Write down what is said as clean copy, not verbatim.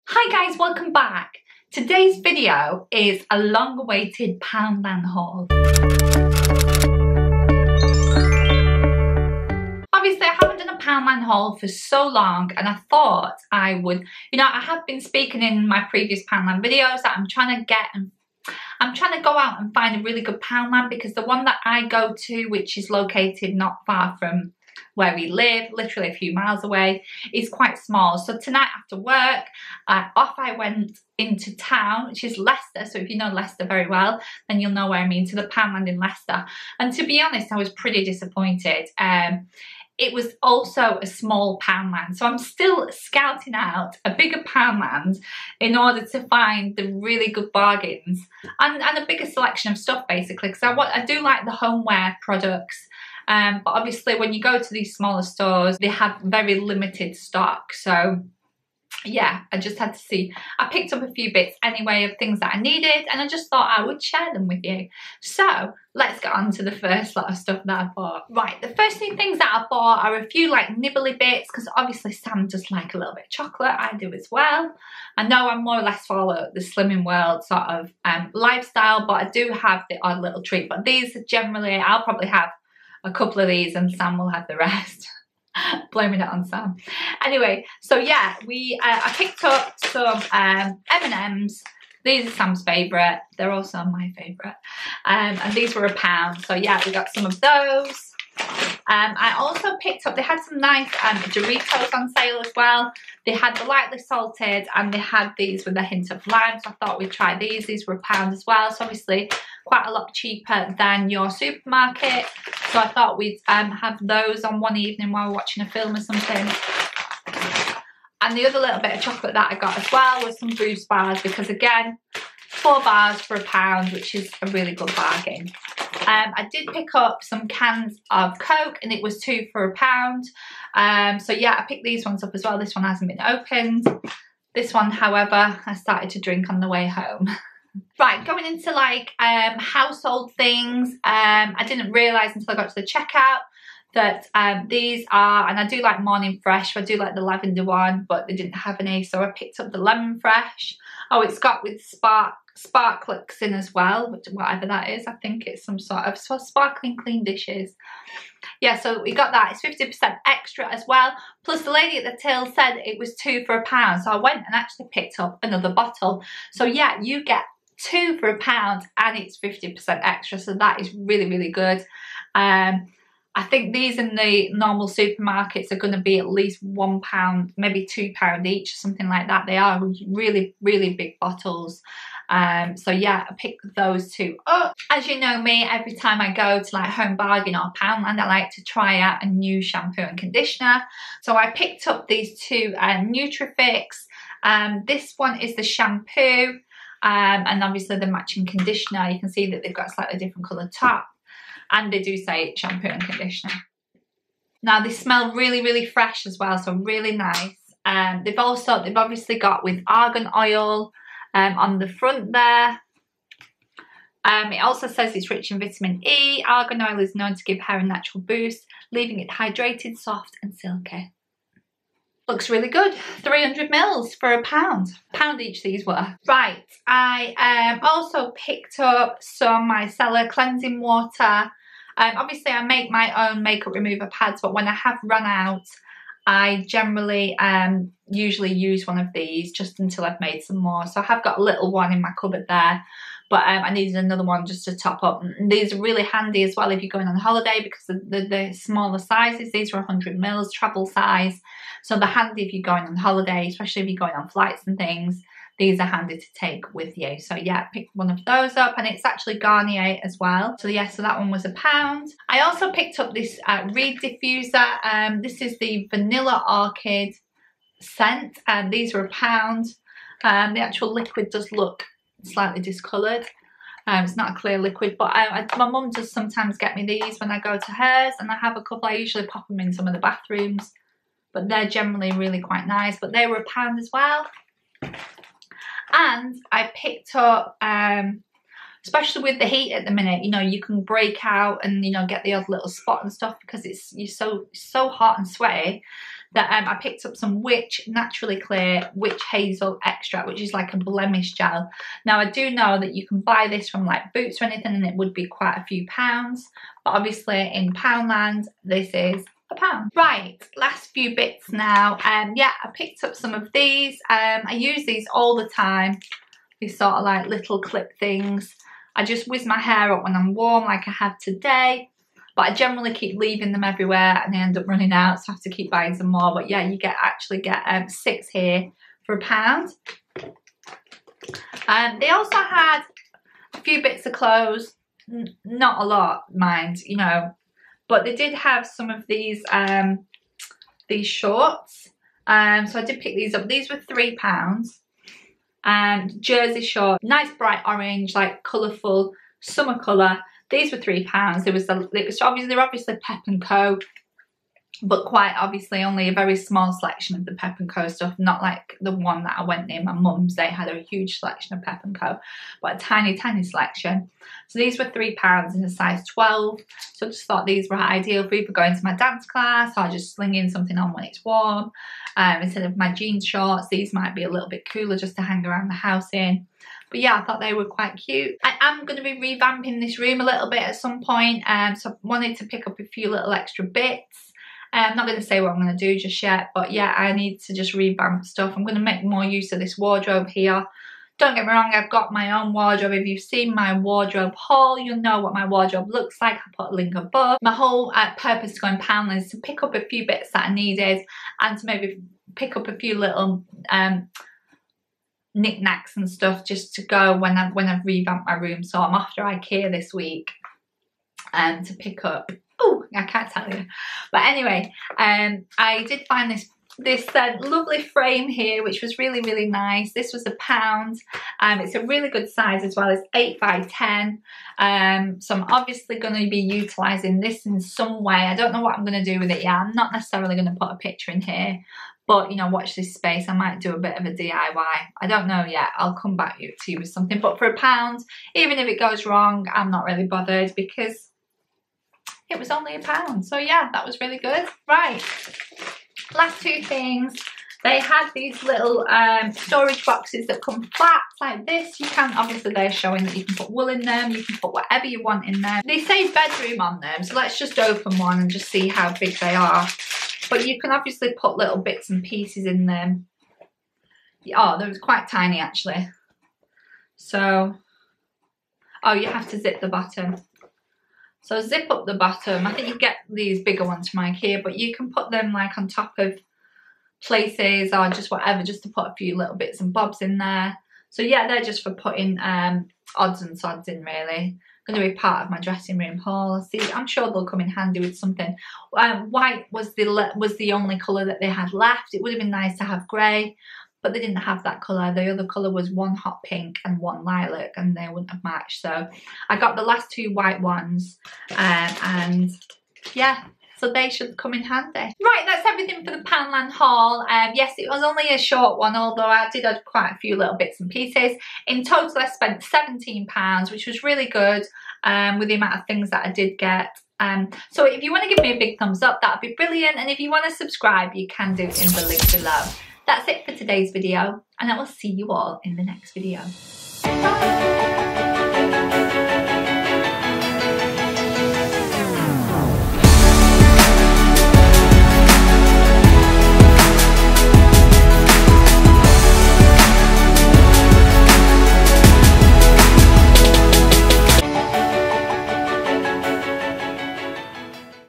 Hi guys, welcome back. Today's video is a long-awaited Poundland haul. Obviously I haven't done a Poundland haul for so long and I thought I would, I have been speaking in my previous Poundland videos that I'm trying to go out and find a really good Poundland, because the one that I go to, which is located not far from where we live, literally a few miles away, is quite small. So tonight after work, off I went into town, which is Leicester. So if you know Leicester very well, then you'll know where I mean, to the Poundland in Leicester. And to be honest, I was pretty disappointed. It was also a small Poundland. So I'm still scouting out a bigger Poundland in order to find the really good bargains and a bigger selection of stuff, basically, because I do like the homeware products. But obviously when you go to these smaller stores, they have very limited stock. So yeah, I just had to see. I picked up a few bits anyway of things that I needed, and I just thought I would share them with you. So let's get on to the first lot of stuff that I bought. Right, the first few things that I bought are a few like nibbly bits, because obviously Sam does like a little bit of chocolate. I do as well. I know I more or less follow the Slimming World sort of lifestyle, but I do have the odd little treat. But these are generally, I'll probably have a couple of these and Sam will have the rest. Blaming it on Sam. Anyway, so yeah, I picked up some M&Ms. These are Sam's favourite. They're also my favourite. And these were £1. So yeah, we got some of those. I also picked up, they had some nice Doritos on sale as well. They had the lightly salted and they had these with a hint of lime. So I thought we'd try these. These were £1 as well. So obviously quite a lot cheaper than your supermarket. So I thought we'd have those on one evening while we're watching a film or something. And the other little bit of chocolate that I got as well was some Boost bars, because again, 4 bars for £1, which is a really good bargain. I did pick up some cans of Coke and it was 2 for £1. So yeah, I picked these ones up as well. This one hasn't been opened. This one, however, I started to drink on the way home. Right, going into like household things, I didn't realise until I got to the checkout that these are, and I do like Morning Fresh, I do like the lavender one, but they didn't have any, so I picked up the Lemon Fresh. Oh, it's got with sparklets in as well, which, whatever that is. I think it's some sort of sparkling clean dishes. Yeah, so we got that. It's 50% extra as well. Plus the lady at the till said it was 2 for £1, so I went and actually picked up another bottle. So yeah, you get 2 for £1 and it's 50% extra, so that is really, really good. I think these in the normal supermarkets are going to be at least £1, maybe £2 each, something like that. They are really, really big bottles. So yeah, I picked those two up. As you know me, every time I go to like Home Bargain or Poundland, I like to try out a new shampoo and conditioner. So I picked up these two Nutrifix. This one is the shampoo, and obviously the matching conditioner. You can see that they've got a slightly different coloured top. And they do say shampoo and conditioner. Now they smell really, really fresh as well, so really nice. They've obviously got with argan oil on the front there. It also says it's rich in vitamin E. Argan oil is known to give hair a natural boost, leaving it hydrated, soft and silky. Looks really good. 300 mils for £1 each these were. Right, I also picked up some micellar cleansing water. Obviously I make my own makeup remover pads, but when I have run out, I generally usually use one of these just until I've made some more. So I have got a little one in my cupboard there, but I needed another one just to top up. And these are really handy as well if you're going on holiday, because the smaller sizes, these are 100 mils travel size. So they're handy if you're going on holiday, especially if you're going on flights and things. These are handy to take with you. So yeah, I picked one of those up, and it's actually Garnier as well. So yeah, so that one was £1. I also picked up this Reed diffuser. This is the Vanilla Orchid scent, and these were £1. The actual liquid does look slightly discoloured. It's not a clear liquid, but my mum does sometimes get me these when I go to hers, and I have a couple. I usually pop them in some of the bathrooms, but they're generally really quite nice. But they were £1 as well. And I picked up especially with the heat at the minute, you know, you can break out and, you know, get the odd little spot and stuff because you're so hot and sweaty. That I picked up some Witch Naturally Clear Witch Hazel Extract, which is like a blemish gel. Now I do know that you can buy this from like Boots or anything and it would be quite a few pounds, but obviously in Poundland this is £1. Right, last few bits now. Yeah, I picked up some of these. I use these all the time, these sort of like little clip things. I just whiz my hair up when I'm warm like I have today. But I generally keep leaving them everywhere and they end up running out, so I have to keep buying some more. But yeah, you actually get 6 here for £1. They also had a few bits of clothes, not a lot, mind, you know, but they did have some of these shorts. So I did pick these up. These were £3. Jersey short, nice bright orange, like colourful summer colour. These were £3. They're obviously Pep & Co, but quite obviously only a very small selection of the Pep & Co stuff, not like the one that I went near my mum's. They had a huge selection of Pep & Co, but a tiny selection. So these were £3 in a size 12. So I just thought these were ideal for either going to my dance class or just slinging something on when it's warm. Instead of my jeans shorts, these might be a little bit cooler just to hang around the house in. But yeah, I thought they were quite cute. I am going to be revamping this room a little bit at some point, so I wanted to pick up a few little extra bits. I'm not going to say what I'm going to do just yet, but yeah, I need to just revamp stuff. I'm going to make more use of this wardrobe here. Don't get me wrong, I've got my own wardrobe. If you've seen my wardrobe haul, you'll know what my wardrobe looks like. I'll put a link above. My whole purpose to go in Poundland is to pick up a few bits that I needed and to maybe pick up a few little knickknacks and stuff just to go when I've revamped my room. So I'm off to IKEA this week to pick up, oh, I can't tell you, but anyway, I did find this lovely frame here, which was really nice. This was £1. It's a really good size as well. It's 8 by 10. So I'm obviously going to be utilising this in some way. I don't know what I'm going to do with it yet. I'm not necessarily going to put a picture in here, but you know, watch this space. I might do a bit of a DIY. I don't know yet. I'll come back to you with something. But for £1, even if it goes wrong, I'm not really bothered because it was only £1. So yeah, that was really good. Right, last two things. They had these little storage boxes that come flat like this. You can, obviously they're showing that you can put wool in them, you can put whatever you want in them. They say bedroom on them, so let's just open one and just see how big they are. But you can obviously put little bits and pieces in them. Oh, they're quite tiny actually. So, oh, you have to zip the bottom. So zip up the bottom. I think you get these bigger ones from IKEA, but you can put them like on top of places or just whatever, just to put a few little bits and bobs in there. So yeah, they're just for putting odds and sods in really. Going to be part of my dressing room haul. See, I'm sure they'll come in handy with something. White was the only colour that they had left. It would have been nice to have grey, but they didn't have that colour. The other colour was one hot pink and one lilac, and they wouldn't have matched. So I got the last two white ones, and yeah, so they should come in handy. Right, that's everything for the Poundland haul. Yes, it was only a short one, although I did add quite a few little bits and pieces. In total, I spent £17, which was really good with the amount of things that I did get. So if you want to give me a big thumbs up, that would be brilliant. And if you want to subscribe, you can do it in the link below. That's it for today's video, and I will see you all in the next video. Bye.